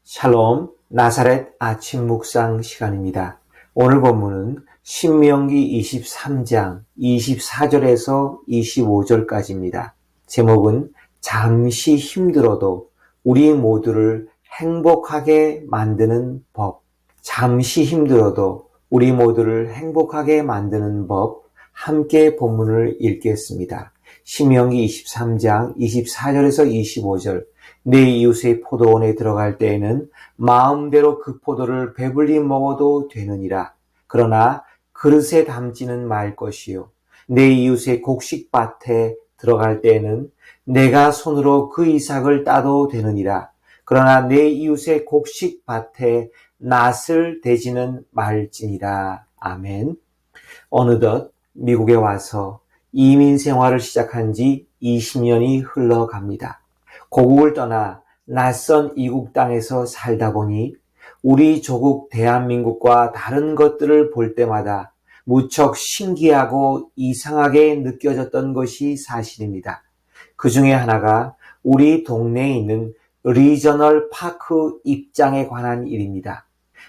샬롬, 나사렛 아침 묵상 시간입니다. 오늘 본문은 신명기 23장 24절에서 25절까지입니다. 제목은 잠시 힘들어도 우리 모두를 행복하게 만드는 법. 잠시 힘들어도 우리 모두를 행복하게 만드는 법. 함께 본문을 읽겠습니다. 신명기 23장 24절에서 25절. 내 이웃의 포도원에 들어갈 때에는 마음대로 그 포도를 배불리 먹어도 되느니라. 그러나 그릇에 담지는 말 것이요. 내 이웃의 곡식밭에 들어갈 때에는 내가 손으로 그 이삭을 따도 되느니라. 그러나 내 이웃의 곡식밭에 낫을 대지는 말지니라. 아멘. 어느덧 미국에 와서 이민 생활을 시작한 지 20년이 흘러갑니다. 고국을 떠나 낯선 이국 땅에서 살다 보니 우리 조국 대한민국과 다른 것들을 볼 때마다 무척 신기하고 이상하게 느껴졌던 것이 사실입니다. 그 중에 하나가 우리 동네에 있는 리저널 파크 입장에 관한 일입니다.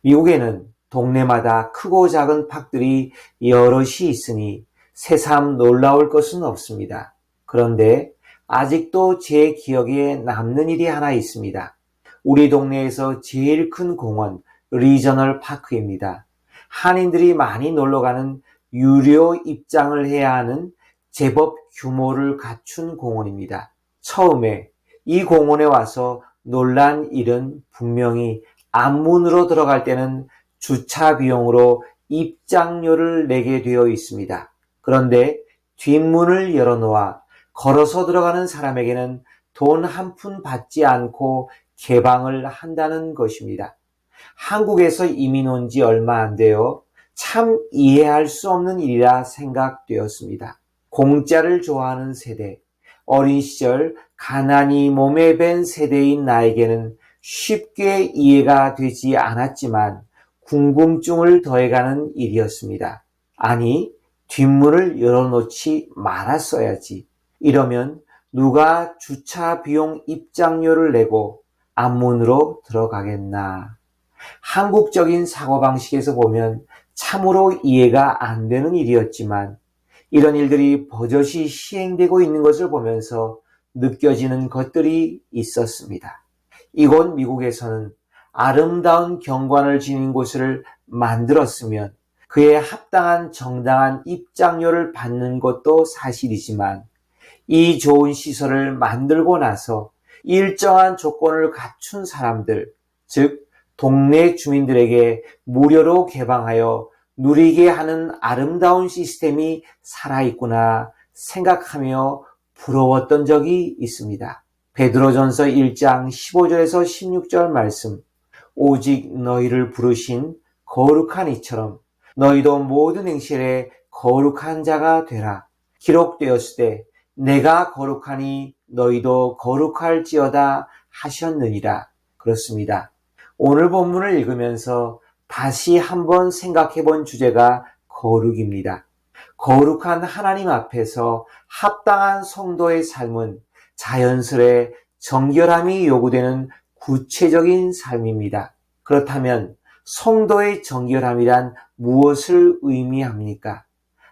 미국에는 동네마다 크고 작은 파크들이 여럿이 있으니 새삼 놀라울 것은 없습니다. 그런데 아직도 제 기억에 남는 일이 하나 있습니다. 우리 동네에서 제일 큰 공원, 리저널 파크입니다. 한인들이 많이 놀러가는 유료 입장을 해야 하는 제법 규모를 갖춘 공원입니다. 처음에 이 공원에 와서 놀란 일은 분명히 앞문으로 들어갈 때는 주차 비용으로 입장료를 내게 되어 있습니다. 그런데 뒷문을 열어놓아 걸어서 들어가는 사람에게는 돈 한 푼 받지 않고 개방을 한다는 것입니다. 한국에서 이민 온 지 얼마 안 되어 참 이해할 수 없는 일이라 생각되었습니다. 공짜를 좋아하는 세대, 어린 시절 가난이 몸에 밴 세대인 나에게는 쉽게 이해가 되지 않았지만 궁금증을 더해가는 일이었습니다. 아니, 뒷문을 열어놓지 말았어야지. 이러면 누가 주차 비용 입장료를 내고 앞문으로 들어가겠나. 한국적인 사고방식에서 보면 참으로 이해가 안 되는 일이었지만 이런 일들이 버젓이 시행되고 있는 것을 보면서 느껴지는 것들이 있었습니다. 이곳 미국에서는 아름다운 경관을 지닌 곳을 만들었으면 그에 합당한 정당한 입장료를 받는 것도 사실이지만 이 좋은 시설을 만들고 나서 일정한 조건을 갖춘 사람들, 즉 동네 주민들에게 무료로 개방하여 누리게 하는 아름다운 시스템이 살아있구나 생각하며 부러웠던 적이 있습니다. 베드로전서 1장 15절에서 16절 말씀, 오직 너희를 부르신 거룩한 이처럼 너희도 모든 행실에 거룩한 자가 되라. 기록되었을 때 내가 거룩하니 너희도 거룩할지어다 하셨느니라. 그렇습니다. 오늘 본문을 읽으면서 다시 한번 생각해 본 주제가 거룩입니다. 거룩한 하나님 앞에서 합당한 성도의 삶은 자연스레 정결함이 요구되는 구체적인 삶입니다. 그렇다면 성도의 정결함이란 무엇을 의미합니까?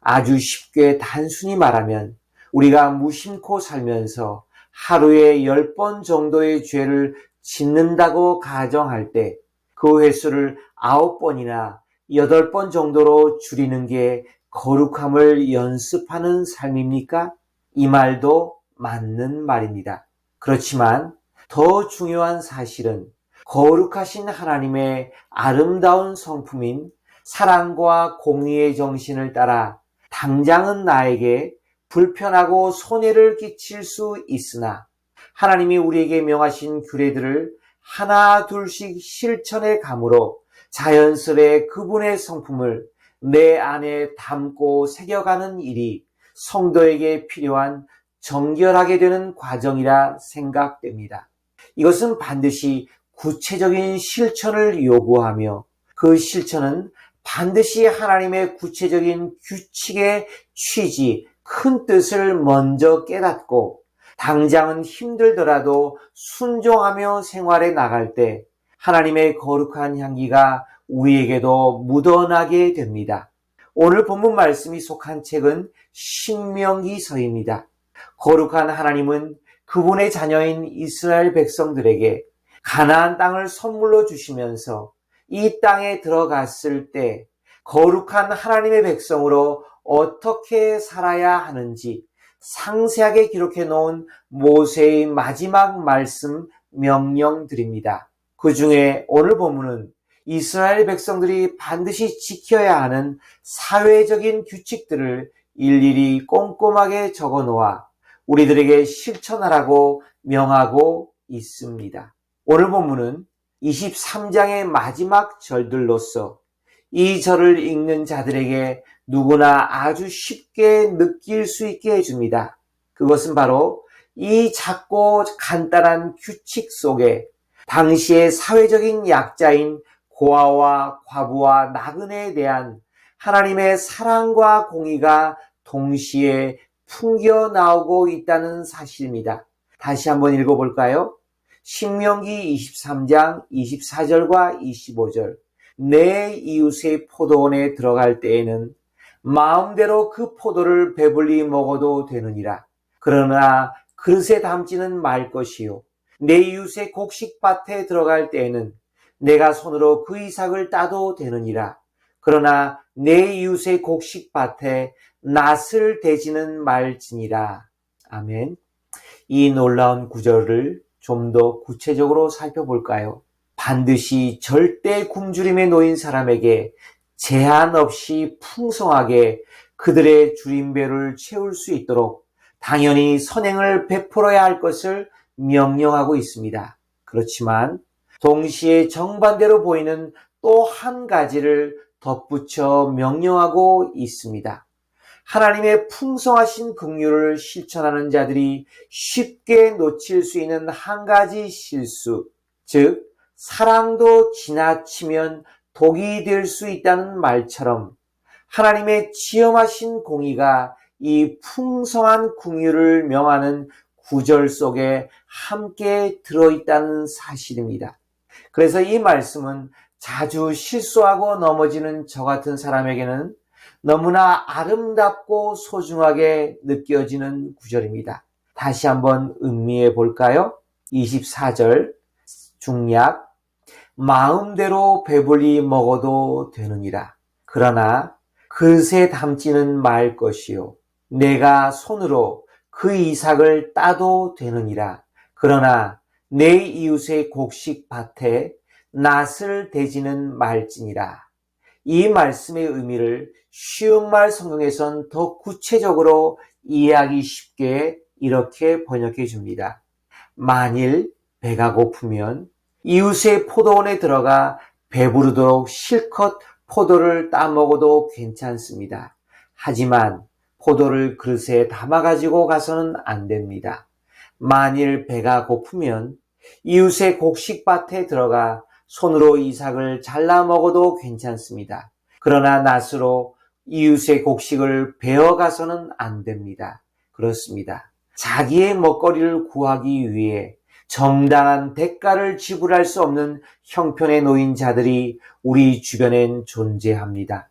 아주 쉽게 단순히 말하면 우리가 무심코 살면서 하루에 10번 정도의 죄를 짓는다고 가정할 때 그 횟수를 9번이나 8번 정도로 줄이는 게 거룩함을 연습하는 삶입니까? 이 말도 맞는 말입니다. 그렇지만 더 중요한 사실은 거룩하신 하나님의 아름다운 성품인 사랑과 공의의 정신을 따라 당장은 나에게 불편하고 손해를 끼칠 수 있으나 하나님이 우리에게 명하신 규례들을 하나 둘씩 실천해 감으로 자연스레 그분의 성품을 내 안에 담고 새겨가는 일이 성도에게 필요한 정결하게 되는 과정이라 생각됩니다. 이것은 반드시 구체적인 실천을 요구하며 그 실천은 반드시 하나님의 구체적인 규칙의 취지, 큰 뜻을 먼저 깨닫고 당장은 힘들더라도 순종하며 생활해 나갈 때 하나님의 거룩한 향기가 우리에게도 묻어나게 됩니다. 오늘 본문 말씀이 속한 책은 신명기서입니다. 거룩한 하나님은 그분의 자녀인 이스라엘 백성들에게 가나안 땅을 선물로 주시면서 이 땅에 들어갔을 때 거룩한 하나님의 백성으로 어떻게 살아야 하는지 상세하게 기록해 놓은 모세의 마지막 말씀 명령드립니다. 그 중에 오늘 본문은 이스라엘 백성들이 반드시 지켜야 하는 사회적인 규칙들을 일일이 꼼꼼하게 적어 놓아 우리들에게 실천하라고 명하고 있습니다. 오늘 본문은 23장의 마지막 절들로서 이 절을 읽는 자들에게 누구나 아주 쉽게 느낄 수 있게 해줍니다. 그것은 바로 이 작고 간단한 규칙 속에 당시의 사회적인 약자인 고아와 과부와 나그네에 대한 하나님의 사랑과 공의가 동시에 풍겨 나오고 있다는 사실입니다. 다시 한번 읽어볼까요? 신명기 23장 24절과 25절. 내 이웃의 포도원에 들어갈 때에는 마음대로 그 포도를 배불리 먹어도 되느니라. 그러나 그릇에 담지는 말 것이요. 내 이웃의 곡식밭에 들어갈 때에는 내가 손으로 그 이삭을 따도 되느니라. 그러나 내 이웃의 곡식밭에 낫을 대지는 말지니라. 아멘. 이 놀라운 구절을 좀 더 구체적으로 살펴볼까요? 반드시 절대 굶주림에 놓인 사람에게 제한 없이 풍성하게 그들의 줄임배를 채울 수 있도록 당연히 선행을 베풀어야 할 것을 명령하고 있습니다. 그렇지만 동시에 정반대로 보이는 또 한 가지를 덧붙여 명령하고 있습니다. 하나님의 풍성하신 긍휼을 실천하는 자들이 쉽게 놓칠 수 있는 한 가지 실수, 즉 사랑도 지나치면 독이 될 수 있다는 말처럼 하나님의 지엄하신 공의가 이 풍성한 긍휼을 명하는 구절 속에 함께 들어있다는 사실입니다. 그래서 이 말씀은 자주 실수하고 넘어지는 저 같은 사람에게는 너무나 아름답고 소중하게 느껴지는 구절입니다. 다시 한번 음미해 볼까요? 24절 중약 마음대로 배불리 먹어도 되느니라. 그러나 그릇에 담지는 말 것이요. 내가 손으로 그 이삭을 따도 되느니라. 그러나 내 이웃의 곡식밭에 낫을 대지는 말지니라. 이 말씀의 의미를 쉬운 말 성경에선 더 구체적으로 이해하기 쉽게 이렇게 번역해 줍니다. 만일 배가 고프면 이웃의 포도원에 들어가 배부르도록 실컷 포도를 따먹어도 괜찮습니다. 하지만 포도를 그릇에 담아가지고 가서는 안 됩니다. 만일 배가 고프면 이웃의 곡식밭에 들어가 손으로 이삭을 잘라 먹어도 괜찮습니다. 그러나 낫으로 이웃의 곡식을 베어가서는 안 됩니다. 그렇습니다. 자기의 먹거리를 구하기 위해 정당한 대가를 지불할 수 없는 형편에 놓인 자들이 우리 주변엔 존재합니다.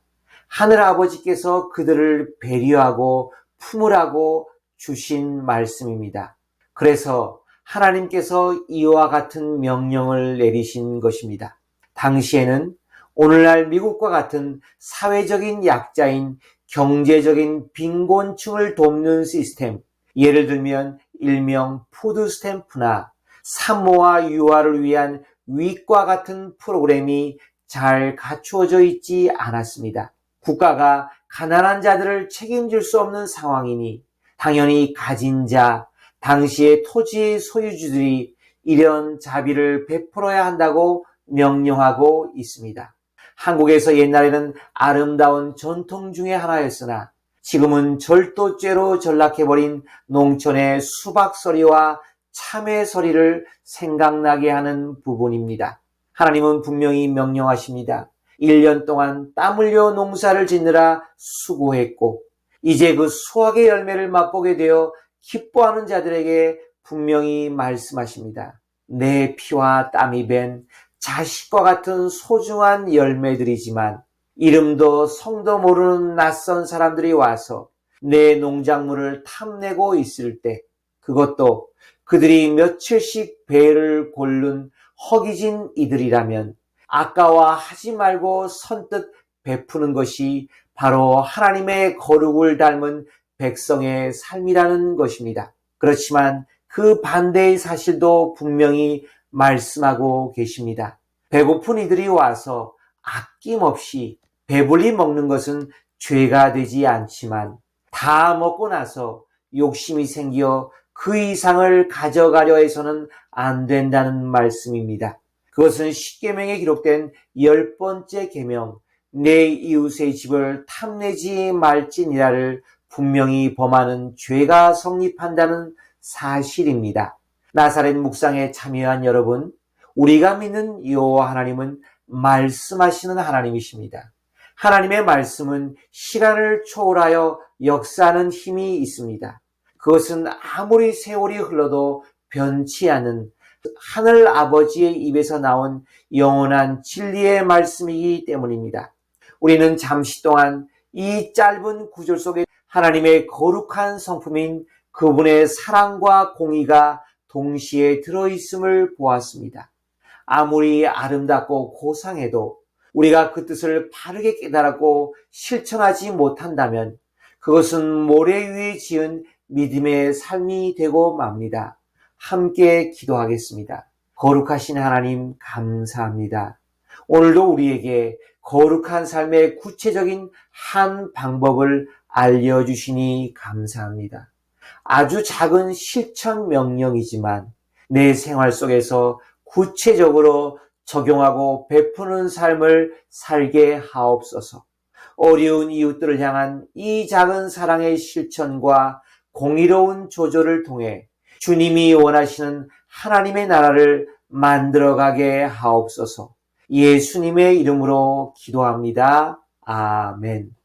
하늘아버지께서 그들을 배려하고 품으라고 주신 말씀입니다. 그래서 하나님께서 이와 같은 명령을 내리신 것입니다. 당시에는 오늘날 미국과 같은 사회적인 약자인 경제적인 빈곤층을 돕는 시스템, 예를 들면 일명 푸드 스탬프나 산모와 유아를 위한 위과 같은 프로그램이 잘 갖추어져 있지 않았습니다. 국가가 가난한 자들을 책임질 수 없는 상황이니 당연히 가진 자, 당시의 토지 소유주들이 이런 자비를 베풀어야 한다고 명령하고 있습니다. 한국에서 옛날에는 아름다운 전통 중에 하나였으나 지금은 절도죄로 전락해버린 농촌의 수박서리와 참외서리를 생각나게 하는 부분입니다. 하나님은 분명히 명령하십니다. 1년 동안 땀 흘려 농사를 짓느라 수고했고 이제 그 수확의 열매를 맛보게 되어 기뻐하는 자들에게 분명히 말씀하십니다. 내 피와 땀이 밴 자식과 같은 소중한 열매들이지만 이름도 성도 모르는 낯선 사람들이 와서 내 농작물을 탐내고 있을 때, 그것도 그들이 며칠씩 배를 고른 허기진 이들이라면 아까워하지 말고 선뜻 베푸는 것이 바로 하나님의 거룩을 닮은 백성의 삶이라는 것입니다. 그렇지만 그 반대의 사실도 분명히 말씀하고 계십니다. 배고픈 이들이 와서 아낌없이 배불리 먹는 것은 죄가 되지 않지만 다 먹고 나서 욕심이 생겨 그 이상을 가져가려 해서는 안 된다는 말씀입니다. 그것은 십계명에 기록된 10번째 계명, 내 이웃의 집을 탐내지 말지니라를 분명히 범하는 죄가 성립한다는 사실입니다. 나사렛 묵상에 참여한 여러분, 우리가 믿는 여호와 하나님은 말씀하시는 하나님이십니다. 하나님의 말씀은 시간을 초월하여 역사하는 힘이 있습니다. 그것은 아무리 세월이 흘러도 변치 않는 하늘 아버지의 입에서 나온 영원한 진리의 말씀이기 때문입니다. 우리는 잠시 동안 이 짧은 구절 속에 하나님의 거룩한 성품인 그분의 사랑과 공의가 동시에 들어있음을 보았습니다. 아무리 아름답고 고상해도 우리가 그 뜻을 바르게 깨달았고 실천하지 못한다면 그것은 모래 위에 지은 믿음의 삶이 되고 맙니다. 함께 기도하겠습니다. 거룩하신 하나님 감사합니다. 오늘도 우리에게 거룩한 삶의 구체적인 한 방법을 알려주시니 감사합니다. 아주 작은 실천 명령이지만 내 생활 속에서 구체적으로 적용하고 베푸는 삶을 살게 하옵소서. 어려운 이웃들을 향한 이 작은 사랑의 실천과 공의로운 조절을 통해 주님이 원하시는 하나님의 나라를 만들어가게 하옵소서. 예수님의 이름으로 기도합니다. 아멘.